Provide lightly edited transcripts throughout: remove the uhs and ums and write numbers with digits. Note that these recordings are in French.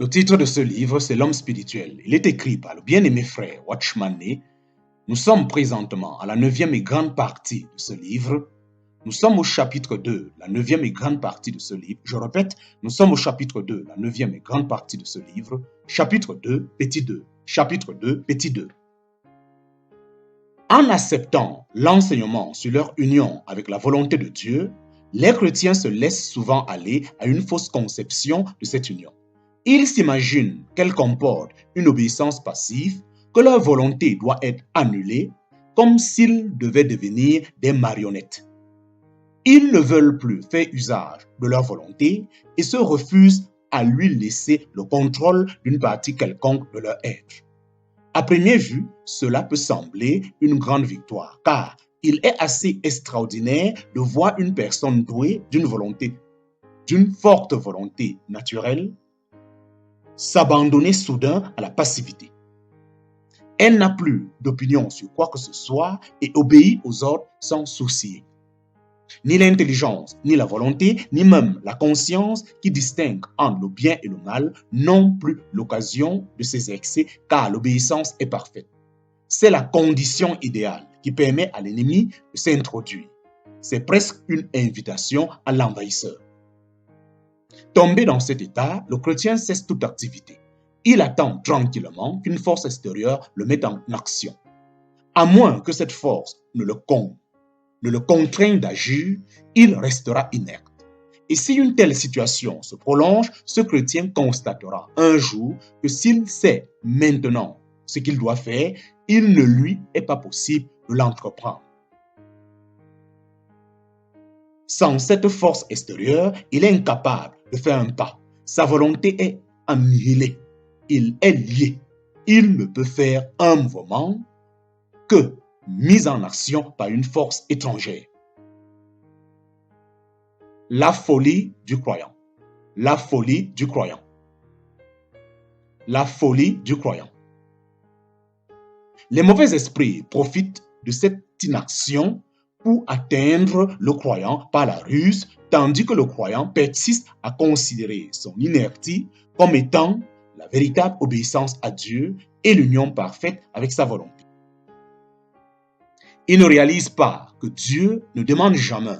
Le titre de ce livre, c'est L'homme spirituel. Il est écrit par le bien-aimé frère Watchman Nee. Nous sommes présentement à la 9e et grande partie de ce livre. Nous sommes au chapitre 2, la 9e et grande partie de ce livre. Je répète, nous sommes au chapitre 2, la 9e et grande partie de ce livre. Chapitre 2, petit 2. Chapitre 2, petit 2. En acceptant l'enseignement sur leur union avec la volonté de Dieu, les chrétiens se laissent souvent aller à une fausse conception de cette union. Ils s'imaginent qu'elle comporte une obéissance passive, que leur volonté doit être annulée, comme s'ils devaient devenir des marionnettes. Ils ne veulent plus faire usage de leur volonté et se refusent à lui laisser le contrôle d'une partie quelconque de leur être. À première vue, cela peut sembler une grande victoire, car il est assez extraordinaire de voir une personne douée d'une forte volonté naturelle, s'abandonner soudain à la passivité. Elle n'a plus d'opinion sur quoi que ce soit et obéit aux ordres sans soucier. Ni l'intelligence, ni la volonté, ni même la conscience qui distingue entre le bien et le mal n'ont plus l'occasion de ces excès car l'obéissance est parfaite. C'est la condition idéale qui permet à l'ennemi de s'introduire. C'est presque une invitation à l'envahisseur. Tombé dans cet état, le chrétien cesse toute activité. Il attend tranquillement qu'une force extérieure le mette en action. À moins que cette force ne le contraigne d'agir, il restera inerte. Et si une telle situation se prolonge, ce chrétien constatera un jour que s'il sait maintenant ce qu'il doit faire, il ne lui est pas possible de l'entreprendre. Sans cette force extérieure, il est incapable de faire un pas. Sa volonté est annihilée. Il est lié. Il ne peut faire un mouvement que mis en action par une force étrangère. La folie du croyant. La folie du croyant. La folie du croyant. Les mauvais esprits profitent de cette inaction pour atteindre le croyant par la ruse, tandis que le croyant persiste à considérer son inertie comme étant la véritable obéissance à Dieu et l'union parfaite avec sa volonté. Il ne réalise pas que Dieu ne demande jamais.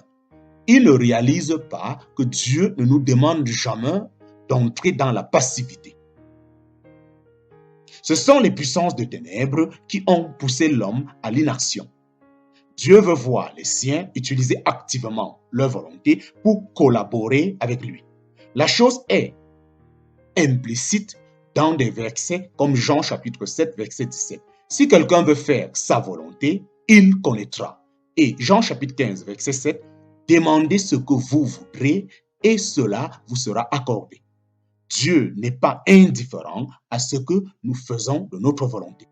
Il ne réalise pas que Dieu ne nous demande jamais d'entrer dans la passivité. Ce sont les puissances de ténèbres qui ont poussé l'homme à l'inaction. Dieu veut voir les siens utiliser activement leur volonté pour collaborer avec lui. La chose est implicite dans des versets comme Jean chapitre 7, verset 17. Si quelqu'un veut faire sa volonté, il connaîtra. Et Jean chapitre 15, verset 7, demandez ce que vous voudrez et cela vous sera accordé. Dieu n'est pas indifférent à ce que nous faisons de notre volonté.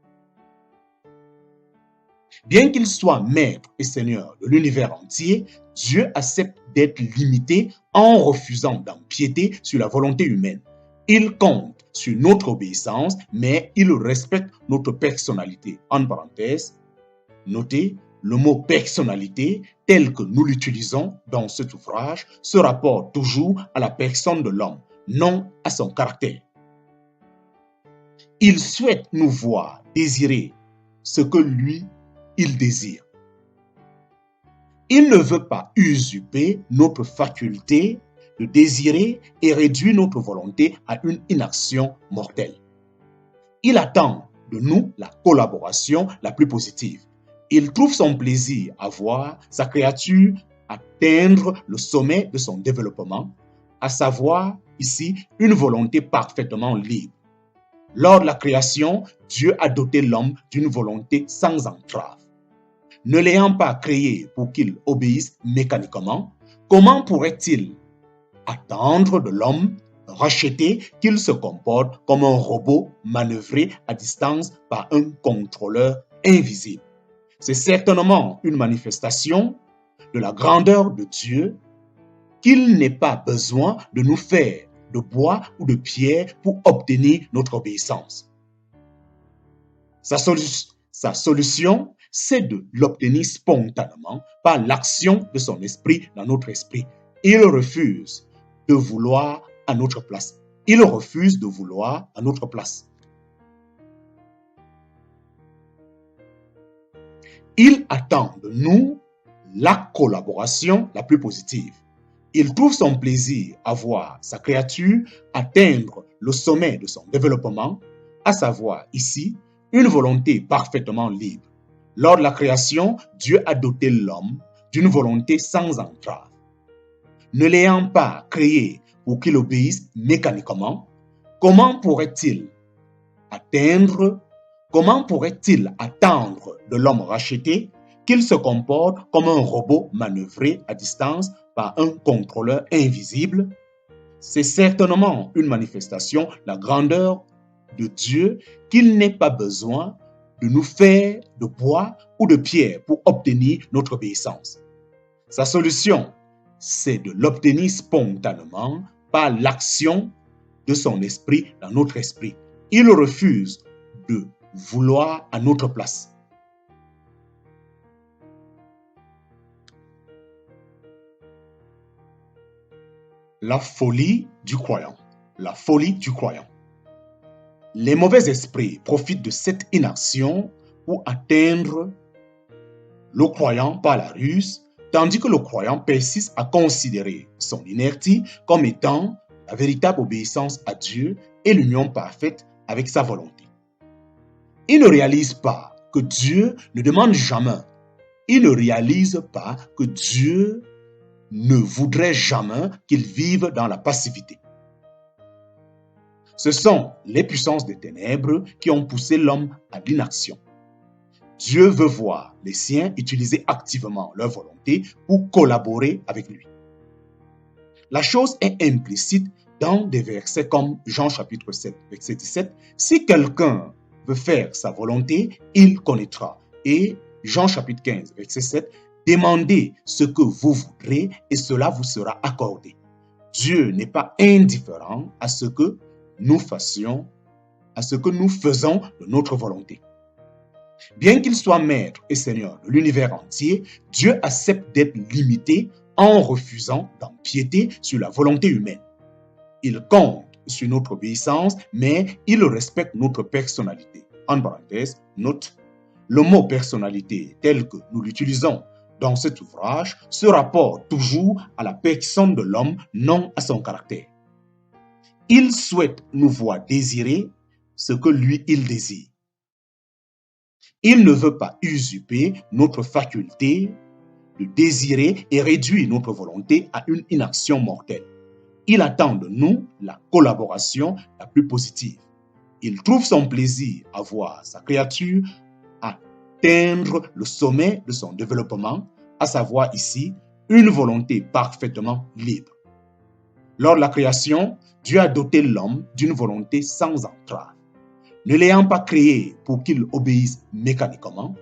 Bien qu'il soit maître et seigneur de l'univers entier, Dieu accepte d'être limité en refusant d'empiéter sur la volonté humaine. Il compte sur notre obéissance, mais il respecte notre personnalité. En parenthèse, notez, le mot personnalité, tel que nous l'utilisons dans cet ouvrage, se rapporte toujours à la personne de l'homme, non à son caractère. Il souhaite nous voir désirer ce que lui, il désire. Il ne veut pas usurper notre faculté de désirer et réduire notre volonté à une inaction mortelle. Il attend de nous la collaboration la plus positive. Il trouve son plaisir à voir sa créature atteindre le sommet de son développement, à savoir ici une volonté parfaitement libre. Lors de la création, Dieu a doté l'homme d'une volonté sans entrave. Ne l'ayant pas créé pour qu'il obéisse mécaniquement, comment pourrait-il attendre de l'homme racheté qu'il se comporte comme un robot manœuvré à distance par un contrôleur invisible? C'est certainement une manifestation de la grandeur de Dieu qu'il n'ait pas besoin de nous faire de bois ou de pierre pour obtenir notre obéissance. Sa solution, c'est de l'obtenir spontanément par l'action de son esprit dans notre esprit. Il refuse de vouloir à notre place. Il refuse de vouloir à notre place. Il attend de nous la collaboration la plus positive. Il trouve son plaisir à voir sa créature atteindre le sommet de son développement, à savoir ici une volonté parfaitement libre. Lors de la création, Dieu a doté l'homme d'une volonté sans entrave. Ne l'ayant pas créé pour qu'il obéisse mécaniquement, comment pourrait-il attendre de l'homme racheté qu'il se comporte comme un robot manœuvré à distance par un contrôleur invisible? C'est certainement une manifestation de la grandeur de Dieu qu'il n'ait pas besoin de nous faire de bois ou de pierre pour obtenir notre obéissance. Sa solution, c'est de l'obtenir spontanément par l'action de son esprit dans notre esprit. Il refuse de vouloir à notre place. La folie du croyant. La folie du croyant. Les mauvais esprits profitent de cette inaction pour atteindre le croyant par la ruse, tandis que le croyant persiste à considérer son inertie comme étant la véritable obéissance à Dieu et l'union parfaite avec sa volonté. Il ne réalise pas que Dieu ne demande jamais. Il ne réalise pas que Dieu ne voudrait jamais qu'il vive dans la passivité. Ce sont les puissances des ténèbres qui ont poussé l'homme à l'inaction. Dieu veut voir les siens utiliser activement leur volonté pour collaborer avec lui. La chose est implicite dans des versets comme Jean chapitre 7, verset 17. Si quelqu'un veut faire sa volonté, il connaîtra. Et Jean chapitre 15, verset 7. Demandez ce que vous voudrez et cela vous sera accordé. Dieu n'est pas indifférent à ce que nous fassions, à ce que nous faisons de notre volonté. Bien qu'il soit maître et seigneur de l'univers entier, Dieu accepte d'être limité en refusant d'empiéter sur la volonté humaine. Il compte sur notre obéissance, mais il respecte notre personnalité. En parenthèse, note, le mot personnalité tel que nous l'utilisons dans cet ouvrage se rapporte toujours à la personne de l'homme, non à son caractère. Il souhaite nous voir désirer ce que lui, il désire. Il ne veut pas usurper notre faculté de désirer et réduire notre volonté à une inaction mortelle. Il attend de nous la collaboration la plus positive. Il trouve son plaisir à voir sa créature atteindre le sommet de son développement, à savoir ici une volonté parfaitement libre. Lors de la création, Dieu a doté l'homme d'une volonté sans entrave. Ne l'ayant pas créé pour qu'il obéisse mécaniquement,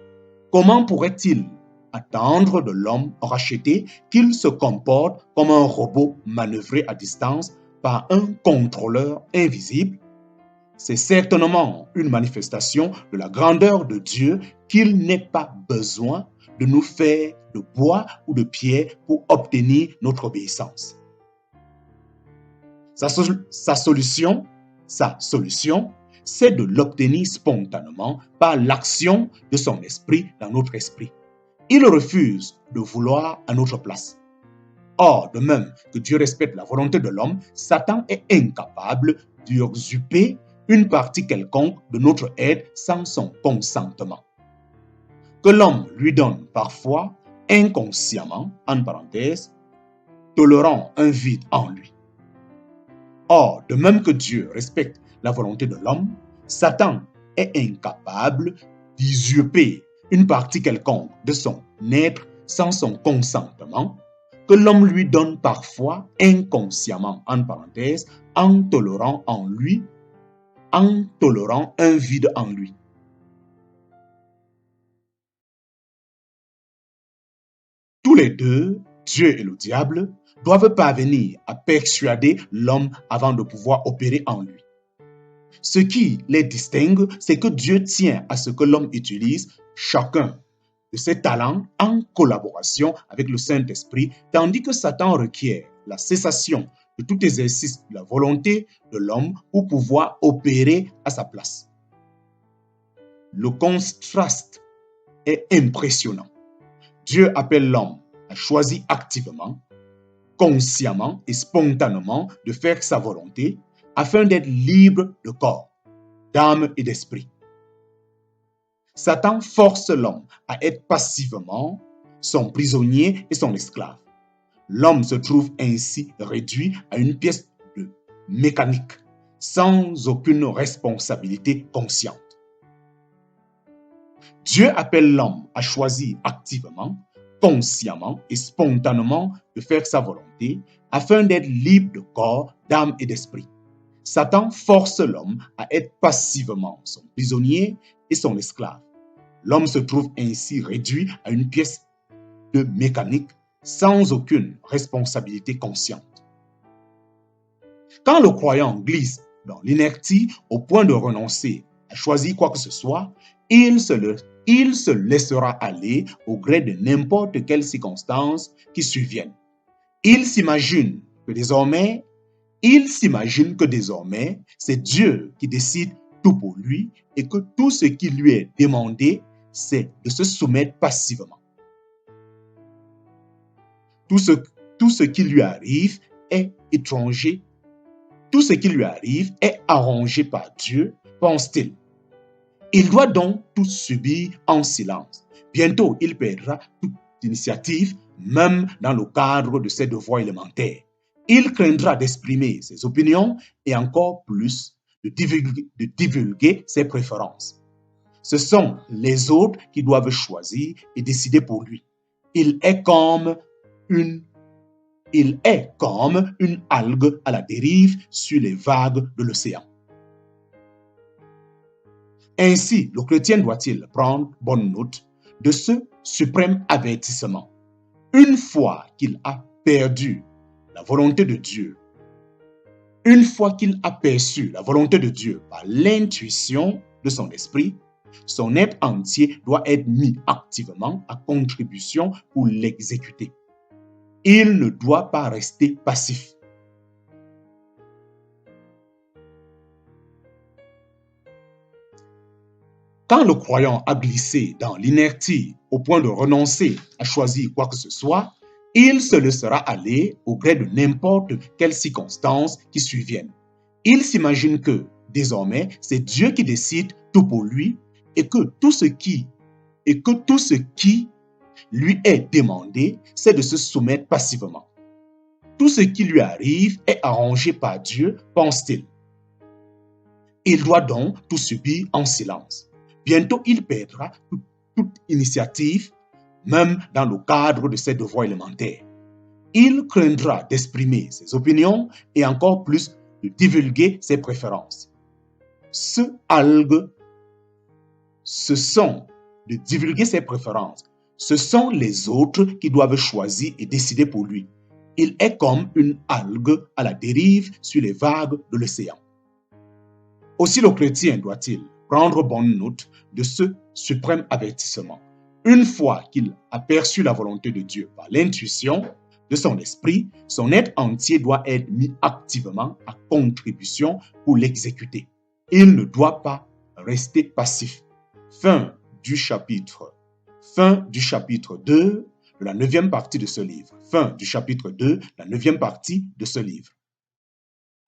comment pourrait-il attendre de l'homme racheté qu'il se comporte comme un robot manœuvré à distance par un contrôleur invisible? C'est certainement une manifestation de la grandeur de Dieu qu'il n'ait pas besoin de nous faire de bois ou de pierre pour obtenir notre obéissance. Sa solution, c'est de l'obtenir spontanément par l'action de son esprit dans notre esprit. Il refuse de vouloir à notre place. Or, de même que Dieu respecte la volonté de l'homme, Satan est incapable d'usurper une partie quelconque de notre aide sans son consentement. Que l'homme lui donne parfois inconsciemment, en parenthèse, tolérant un vide en lui. Or, de même que Dieu respecte la volonté de l'homme, Satan est incapable d'usurper une partie quelconque de son être sans son consentement, que l'homme lui donne parfois inconsciemment, en parenthèse, en tolérant un vide en lui. Tous les deux, Dieu et le diable, doivent parvenir à persuader l'homme avant de pouvoir opérer en lui. Ce qui les distingue, c'est que Dieu tient à ce que l'homme utilise chacun de ses talents en collaboration avec le Saint-Esprit, tandis que Satan requiert la cessation de tout exercice de la volonté de l'homme pour pouvoir opérer à sa place. Le contraste est impressionnant. Dieu appelle l'homme à choisir activement, consciemment et spontanément de faire sa volonté afin d'être libre de corps, d'âme et d'esprit. Satan force l'homme à être passivement son prisonnier et son esclave. L'homme se trouve ainsi réduit à une pièce de mécanique, sans aucune responsabilité consciente. Dieu appelle l'homme à choisir activement, consciemment et spontanément de faire sa volonté afin d'être libre de corps, d'âme et d'esprit. Satan force l'homme à être passivement son prisonnier et son esclave. L'homme se trouve ainsi réduit à une pièce de mécanique sans aucune responsabilité consciente. Quand le croyant glisse dans l'inertie au point de renoncer à choisir quoi que ce soit, il se laissera aller au gré de n'importe quelle circonstance qui survienne. Il s'imagine que désormais, c'est Dieu qui décide tout pour lui et que tout ce qui lui est demandé, c'est de se soumettre passivement. Tout ce qui lui arrive est étranger. Tout ce qui lui arrive est arrangé par Dieu, pense-t-il. Il doit donc tout subir en silence. Bientôt, il perdra toute initiative, même dans le cadre de ses devoirs élémentaires. Il craindra d'exprimer ses opinions et encore plus de divulguer ses préférences. Ce sont les autres qui doivent choisir et décider pour lui. Il est comme une algue à la dérive sur les vagues de l'océan. Ainsi, le chrétien doit-il prendre bonne note de ce suprême avertissement. Une fois qu'il a perdu la volonté de Dieu, une fois qu'il a perçu la volonté de Dieu par l'intuition de son esprit, son être entier doit être mis activement à contribution pour l'exécuter. Il ne doit pas rester passif. Quand le croyant a glissé dans l'inertie au point de renoncer à choisir quoi que ce soit, il se laissera aller au gré de n'importe quelle circonstance qui survienne. Il s'imagine que, désormais, c'est Dieu qui décide tout pour lui et que tout ce qui lui est demandé, c'est de se soumettre passivement. Tout ce qui lui arrive est arrangé par Dieu, pense-t-il. Il doit donc tout subir en silence. Bientôt, il perdra toute initiative, même dans le cadre de ses devoirs élémentaires. Il craindra d'exprimer ses opinions et encore plus de divulguer ses préférences. Ce sont les autres qui doivent choisir et décider pour lui. Il est comme une algue à la dérive sur les vagues de l'océan. Aussi le chrétien doit-il prendre bonne note de ce suprême avertissement. Une fois qu'il a perçu la volonté de Dieu par l'intuition de son esprit, son être entier doit être mis activement à contribution pour l'exécuter. Il ne doit pas rester passif. Fin du chapitre 2 de la 9e partie de ce livre. Fin du chapitre 2, la 9e partie de ce livre.